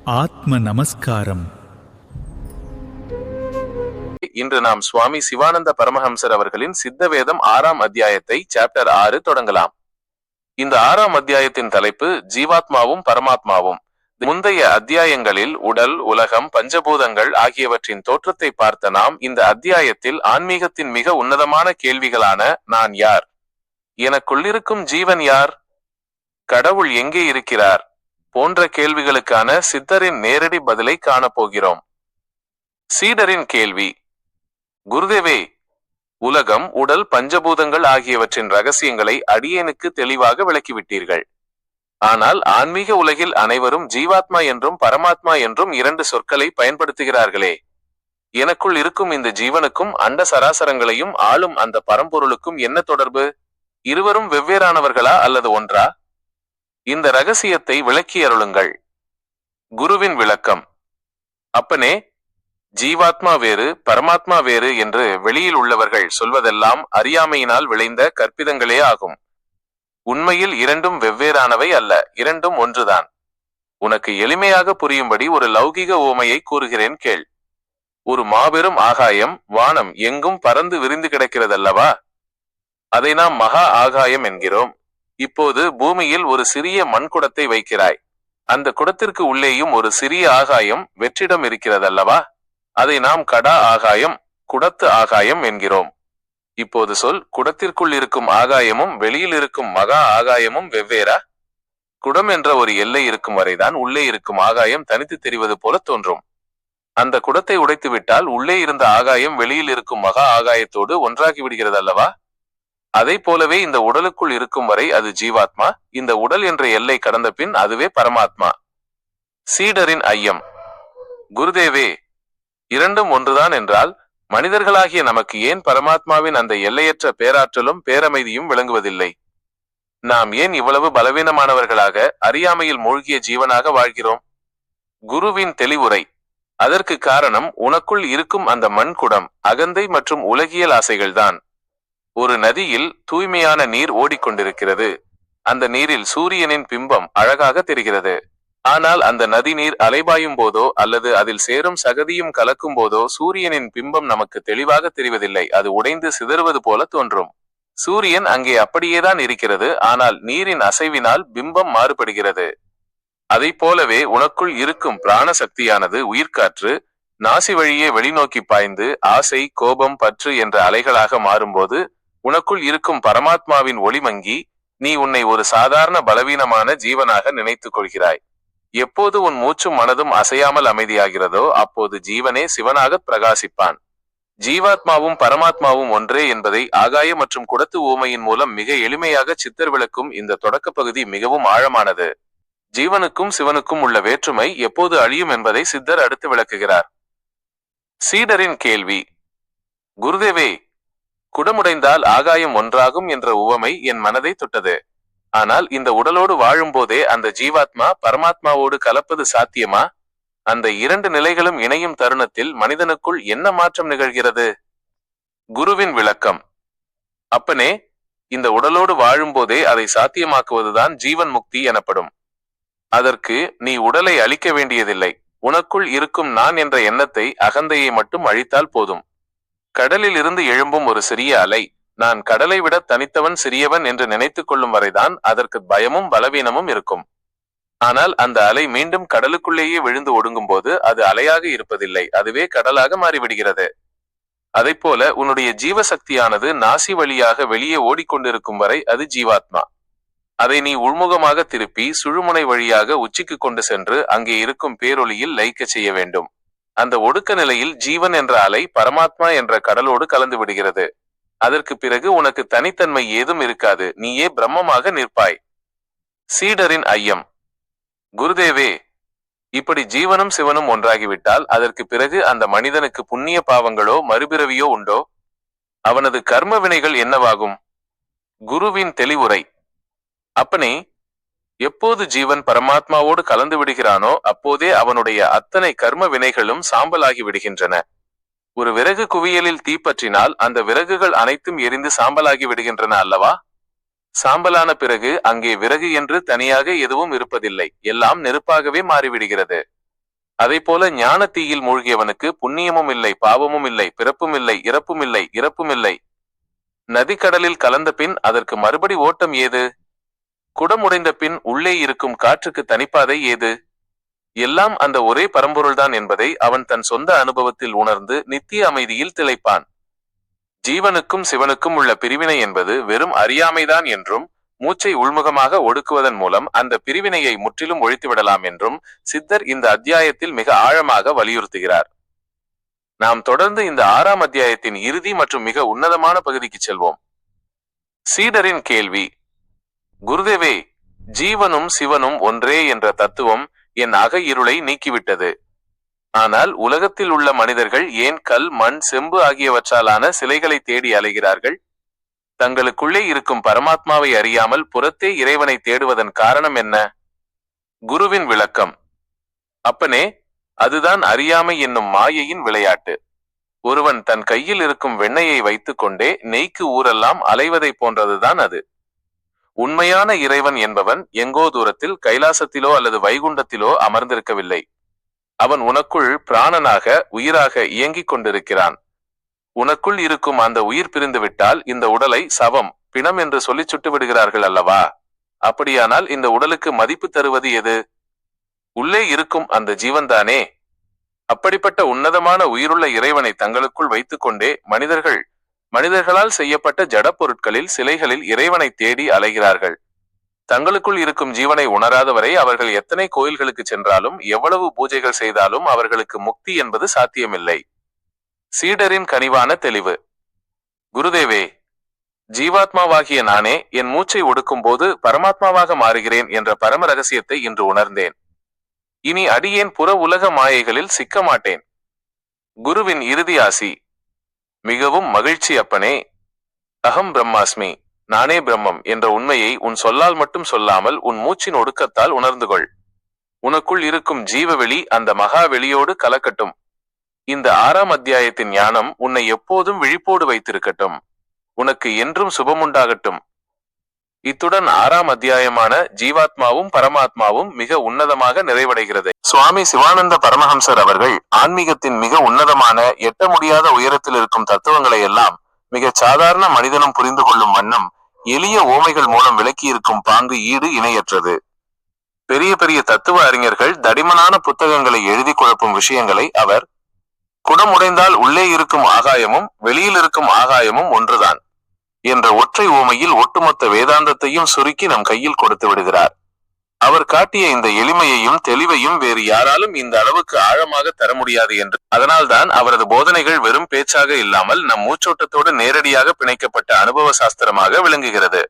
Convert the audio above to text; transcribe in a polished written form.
ஆத்ம நமஸ்காரம். இன்று நாம் சுவாமி சிவானந்த பரமஹம்சர் அவர்களின் சித்தவேதம் 6ஆம் அத்தியாயத்தை சாப்டர் 6 தொடங்கலாம். இந்த 6ஆம் அத்தியாயத்தின் தலைப்பு ஜீவாத்மாவும் பரமாத்மாவும். முந்தைய அத்தியாயங்களில் உடல், உலகம், பஞ்சபூதங்கள் ஆகியவற்றின் தோற்றத்தை பார்த்த நாம் இந்த அத்தியாயத்தில் ஆன்மீகத்தின் மிக உன்னதமான கேள்விகளான நான் யார், எனக்குள்ளிருக்கும் ஜீவன் யார், கடவுள் எங்கே இருக்கிறார் போன்ற கேள்விகளுக்கான சித்தரின் நேரடி பதிலை காணப்போகிறோம். சீடரின் கேள்வி: குருதேவே, உலகம், உடல், பஞ்சபூதங்கள் ஆகியவற்றின் ரகசியங்களை அடியேனுக்கு தெளிவாக விளக்கிவிட்டீர்கள். ஆனால் ஆன்மீக உலகில் அனைவரும் ஜீவாத்மா என்றும் பரமாத்மா என்றும் 2 சொற்களை பயன்படுத்துகிறார்களே. எனக்குள் இருக்கும் இந்த ஜீவனுக்கும் அண்ட சராசரங்களையும் ஆளும் அந்த பரம்பொருளுக்கும் என்ன தொடர்பு? இருவரும் வெவ்வேறானவர்களா அல்லது ஒன்றா? இந்த ரகசியத்தை விளக்கி அருளுங்கள். குருவின் விளக்கம்: அப்பனே, ஜீவாத்மா வேறு, பரமாத்மா வேறு என்று வெளியில் உள்ளவர்கள் சொல்வதெல்லாம் அறியாமையினால் விளைந்த கற்பிதங்களே ஆகும். உண்மையில் இரண்டும் வெவ்வேறானவை அல்ல, இரண்டும் ஒன்றுதான். உனக்கு எளிமையாக புரியும்படி ஒரு லௌகிக உவமையை கூறுகிறேன் கேள். ஒரு மாபெரும் ஆகாயம், வானம் எங்கும் பறந்து விரிந்து கிடக்கிறதல்லவா? அதை நாம் மகா ஆகாயம் என்கிறோம். இப்போது பூமியில் ஒரு சிறிய மண்குடத்தை வைக்கிறாய். அந்த குடத்திற்கு உள்ளேயும் ஒரு சிறிய ஆகாயம், வெற்றிடம் இருக்கிறதல்லவா? அதை நாம் கடா ஆகாயம், குடத்து ஆகாயம் என்கிறோம். இப்போது சொல், குடத்திற்குள் இருக்கும் ஆகாயமும் வெளியில் இருக்கும் மகா ஆகாயமும் வெவ்வேறா? குடம் என்ற ஒரு எல்லை இருக்கும் வரைதான் உள்ளே இருக்கும் ஆகாயம் தனித்து தெரிவது போல தோன்றும். அந்த குடத்தை உடைத்துவிட்டால் உள்ளே இருந்த ஆகாயம் வெளியில் இருக்கும் மகா ஆகாயத்தோடு ஒன்றாகி விடுகிறது அல்லவா? அதை போலவே இந்த உடலுக்குள் இருக்கும் வரை அது ஜீவாத்மா, இந்த உடல் என்ற எல்லை கடந்த பின் அதுவே பரமாத்மா. சீடரின் ஐயம்: குருதேவே, இரண்டும் ஒன்றுதான் என்றால் மனிதர்களாகிய நமக்கு ஏன் பரமாத்மாவின் அந்த எல்லையற்ற பேராற்றலும் பேரமைதியும் விளங்குவதில்லை? நாம் ஏன் இவ்வளவு பலவீனமானவர்களாக, அறியாமையில் மூழ்கிய ஜீவனாக வாழ்கிறோம்? குருவின் தெளிவுரை: அதற்கு காரணம் உனக்குள் இருக்கும் அந்த மண்குடம், அகந்தை மற்றும் உலகியல் ஆசைகள்தான். ஒரு நதியில் தூய்மையான நீர் ஓடிக்கொண்டிருக்கிறது. அந்த நீரில் சூரியனின் பிம்பம் அழகாக தெரிகிறது. ஆனால் அந்த நதி நீர் அலைபாயும் போதோ அல்லது அதில் சேரும் சகதியும் கலக்கும் போதோ சூரியனின் பிம்பம் நமக்கு தெளிவாக தெரிவதில்லை. அது உடைந்து சிதறுவது போல தோன்றும். சூரியன் அங்கே அப்படியேதான் இருக்கிறது, ஆனால் நீரின் அசைவினால் பிம்பம் மாறுபடுகிறது. அதை போலவே உனக்குள் இருக்கும் பிராண சக்தியானது உயிர்காற்று, நாசி வழியே வெளிநோக்கி பாய்ந்து ஆசை, கோபம், பற்று என்ற அலைகளாக மாறும்போது உனக்குள் இருக்கும் பரமாத்மாவின் ஒளி மங்கி நீ உன்னை ஒரு சாதாரண பலவீனமான ஜீவனாக நினைத்துக் கொள்கிறாய். எப்போது உன் மூச்சும் மனதும் அசையாமல் அமைதியாகிறதோ அப்போது ஜீவனே சிவனாக பிரகாசிப்பான். ஜீவாத்மாவும் பரமாத்மாவும் ஒன்றே என்பதை ஆகாய மற்றும் குடத்து ஊமையின் மூலம் மிக எளிமையாக சித்தர் விளக்கும் இந்த தொடக்க பகுதி மிகவும் ஆழமானது. ஜீவனுக்கும் சிவனுக்கும் உள்ள வேற்றுமை எப்போது அழியும் என்பதை சித்தர் அடுத்து விளக்குகிறார். சீடரின் கேள்வி: குருதேவே, குடமுடைந்தால் ஆகாயம் ஒன்றாகும் என்ற உவமை என் மனதை தொட்டது. ஆனால் இந்த உடலோடு வாழும்போதே அந்த ஜீவாத்மா பரமாத்மாவோடு கலப்பது சாத்தியமா? அந்த 2 நிலைகளும் இணையும் தருணத்தில் மனிதனுக்குள் என்ன மாற்றம் நிகழ்கிறது? குருவின் விளக்கம்: அப்பனே, இந்த உடலோடு வாழும்போதே அதை சாத்தியமாக்குவதுதான் ஜீவன் முக்தி எனப்படும். அதற்கு நீ உடலை அழிக்க வேண்டியதில்லை. உனக்குள் இருக்கும் நான் என்ற எண்ணத்தை, அகந்தையை மட்டும் அழித்தால் போதும். கடலில் இருந்து எழும்பும் ஒரு சிறிய அலை நான் கடலை விட தனித்தவன், சிறியவன் என்று நினைத்துக் கொள்ளும் வரைதான் அதற்கு பயமும் பலவீனமும் இருக்கும். ஆனால் அந்த அலை மீண்டும் கடலுக்குள்ளேயே விழுந்து ஒடுங்கும் போது அது அலையாக இருப்பதில்லை, அதுவே கடலாக மாறிவிடுகிறது. அதைப்போல உன்னுடைய ஜீவசக்தியானது நாசி வழியாக வெளியே ஓடிக்கொண்டிருக்கும் வரை அது ஜீவாத்மா. அதை நீ உள்முகமாக திருப்பி சுழுமுனை வழியாக உச்சிக்கு கொண்டு சென்று அங்கே இருக்கும் பேரொளியில் லயிக்க செய்ய வேண்டும். அந்த ஒடுக்க நிலையில் ஜீவன் என்ற அலை பரமாத்மா என்ற கடலோடு கலந்து விடுகிறது. அதற்கு பிறகு உனக்கு தனித்தன்மை ஏதும் இருக்காது, நீயே பிரம்மமாக நிற்பாய். சீடரின் ஐயம்: குருதேவே, இப்படி ஜீவனும் சிவனும் ஒன்றாகிவிட்டால் அதற்கு பிறகு அந்த மனிதனுக்கு புண்ணிய பாவங்களோ மறுபிறவியோ உண்டோ? அவனது கர்ம வினைகள் என்னவாகும்? குருவின் தெளிவுரை: அப்பனே, எப்போது ஜீவன் பரமாத்மாவோடு கலந்து விடுகிறானோ அப்போதே அவனுடைய அத்தனை கர்ம வினைகளும் சாம்பலாகி விடுகின்றன. ஒரு விறகு குவியலில் தீப்பற்றினால் அந்த விறகுகள் அனைத்தும் எரிந்து சாம்பலாகி விடுகின்றன அல்லவா? சாம்பலான பிறகு அங்கே விறகு என்று தனியாக எதுவும் இருப்பதில்லை, எல்லாம் நெருப்பாகவே மாறிவிடுகிறது. அதைப்போல ஞான தீயில் மூழ்கியவனுக்கு புண்ணியமும் இல்லை, பாவமும் இல்லை, பிறப்பும் இல்லை, இறப்பும் இல்லை, இறப்பும் இல்லை. நதிக்கடலில் கலந்த பின் அதற்கு மறுபடி ஓட்டம் ஏது? குடம் உடைந்த பின் உள்ளே இருக்கும் காற்றுக்கு தனிப்பாதை ஏது? எல்லாம் அந்த ஒரே பரம்பொருள்தான் என்பதை அவன் தன் சொந்த அனுபவத்தில் உணர்ந்து நித்திய அமைதியில் திளைப்பான். ஜீவனுக்கும் சிவனுக்கும் உள்ள பிரிவினை என்பது வெறும் அறியாமைதான் என்றும், மூச்சை உள்முகமாக ஒடுக்குவதன் மூலம் அந்த பிரிவினையை முற்றிலும் ஒழித்துவிடலாம் என்றும் சித்தர் இந்த அத்தியாயத்தில் மிக ஆழமாக வலியுறுத்துகிறார். நாம் தொடர்ந்து இந்த 6ஆம் அத்தியாயத்தின் இறுதி மற்றும் மிக உன்னதமான பகுதிக்கு செல்வோம். சீடரின் கேள்வி. குருதேவே, ஜீவனும் சிவனும் ஒன்றே என்ற தத்துவம் என் அக இருளை நீக்கிவிட்டது. ஆனால் உலகத்தில் உள்ள மனிதர்கள் ஏன் கல், மண், செம்பு ஆகியவற்றாலான சிலைகளை தேடி அலைகிறார்கள்? தங்களுக்குள்ளே இருக்கும் பரமாத்மாவை அறியாமல் புறத்தே இறைவனை தேடுவதன் காரணம் என்ன? குருவின் விளக்கம். அப்பனே, அதுதான் அறியாமை என்னும் மாயையின் விளையாட்டு. ஒருவன் தன் கையில் இருக்கும் வெண்ணெயை வைத்துக் கொண்டே நெய்க்கு ஊரெல்லாம் அலைவதை போன்றதுதான் அது. உண்மையான இறைவன் என்பவன் எங்கோ தூரத்தில் கைலாசத்திலோ அல்லது வைகுண்டத்திலோ அமர்ந்திருக்கவில்லை. அவன் உனக்குள் பிராணனாக, உயிராக இயங்கிக் கொண்டிருக்கிறான். உனக்குள் இருக்கும் அந்த உயிர் பிரிந்துவிட்டால் இந்த உடலை சவம், பிணம் என்று சொல்லி சுட்டு விடுகிறார்கள் அல்லவா? அப்படியானால் இந்த உடலுக்கு மதிப்பு தருவது எது? உள்ளே இருக்கும் அந்த ஜீவன்தானே. அப்படிப்பட்ட உன்னதமான உயிருள்ள இறைவனை தங்களுக்குள் வைத்துக் கொண்டே மனிதர்களால் செய்யப்பட்ட ஜட பொருட்களில், சிலைகளில் இறைவனை தேடி அலைகிறார்கள். தங்களுக்குள் இருக்கும் ஜீவனை உணராதவரை அவர்கள் எத்தனை கோயில்களுக்கு சென்றாலும், எவ்வளவு பூஜைகள் செய்தாலும் அவர்களுக்கு முக்தி என்பது சாத்தியமில்லை. சீடரின் கனிவான தெளிவு. குருதேவே, ஜீவாத்மாவாகிய நானே என் மூச்சை ஒடுக்கும் போது பரமாத்மாவாக மாறுகிறேன் என்ற பரம ரகசியத்தை இன்று உணர்ந்தேன். இனி அடியேன் புற உலக மாயைகளில் சிக்க மாட்டேன். குருவின் இறுதி ஆசி. மிகவும் மகிழ்ச்சி அப்பனே. அகம் பிரம்மாஸ்மி, நானே பிரம்மம் என்ற உண்மையை உன் சொல்லால் மட்டும் சொல்லாமல் உன் மூச்சின் ஒடுக்கத்தால் உணர்ந்துகொள். உனக்குள் இருக்கும் ஜீவவெளி அந்த மகா வெளியோடு கலக்கட்டும். இந்த 6ஆம் அத்தியாயத்தின் ஞானம் உன்னை எப்போதும் விழிப்போடு வைத்திருக்கட்டும். உனக்கு என்றும் சுபமுண்டாகட்டும். இத்துடன் 6ஆம் அத்தியாயமான ஜீவாத்மாவும் பரமாத்மாவும் மிக உன்னதமாக நிறைவடைகிறது. சுவாமி சிவானந்த பரமஹம்சர் அவர்கள் ஆன்மீகத்தின் மிக உன்னதமான, எட்ட முடியாத உயரத்தில் இருக்கும் தத்துவங்களை எல்லாம் மிக சாதாரண மனிதனும் புரிந்து கொள்ளும் வண்ணம் எளிய ஓமைகள் மூலம் விளக்கியிருக்கும் பாங்கு ஈடு இணையற்றது. பெரிய பெரிய தத்துவ அறிஞர்கள் தடிமனான புத்தகங்களை எழுதி குழப்பும் விஷயங்களை அவர் குடம் உடைந்தால் உள்ளே இருக்கும் ஆகாயமும் வெளியில் இருக்கும் ஆகாயமும் ஒன்றுதான் என்ற ஒற்றை ஓமையில் ஒட்டுமொத்த வேதாந்தத்தையும் சுருக்கி நம் கையில் கொடுத்து விடுகிறார். அவர் காட்டிய இந்த எளிமையையும் தெளிவையும் வேறு யாராலும் இந்த அளவுக்கு ஆழமாக தர முடியாது என்று. அதனால்தான் அவரது போதனைகள் வெறும் பேச்சாக இல்லாமல் நம் மூச்சோட்டத்தோடு நேரடியாக பிணைக்கப்பட்ட அனுபவ சாஸ்திரமாக விளங்குகிறது.